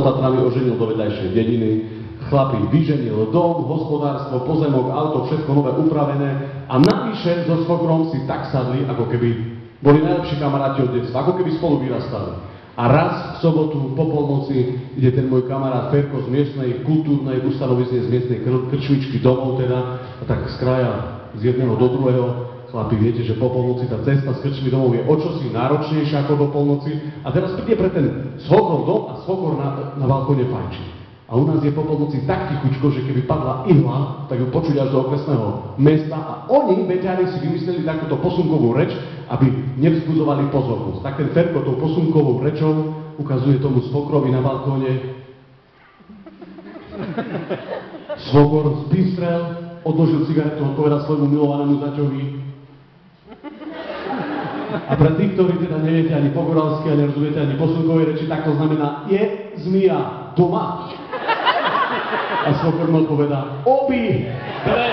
Tatrami oženil do vedľajšej dediny, chlapík vyženil dom, hospodárstvo, pozemok, auto, všetko nové upravené a navyše so svokrom si tak sadli, ako keby boli najlepší kamaráti od detstva, ako keby spolu vyrastali. A raz v sobotu po polnoci ide ten môj kamarát Ferko z miestnej kultúrnej ustanovizne, z miestnej krčmičky domov teda, a tak z kraja z jedného do druhého. Chlapi, viete, že po polnoci tá cesta z krčmy domov je o čosi náročnejšia ako do polnoci. A teraz príde pre ten svokor dom a svokor na balkóne fajčí. A u nás je po polnoci tak tichučko, že keby padla ihla, tak ju počuť až do okresného mesta. A oni, beťári, si vymysleli takúto posunkovú reč, aby nevzbudzovali pozornosť. Tak ten Ferko tou posunkovou rečou ukazuje tomu svokrovi na balkóne. Svokor zbystrel, odložil cigaretu a povedal svojmu milovanému zaťovi. A pre tých, ktorí teda neviete ani po goralsky a nerozumiete ani posunkovej reči, tak to znamená je zmija doma. A svokor mu odpovedá, obi, dve.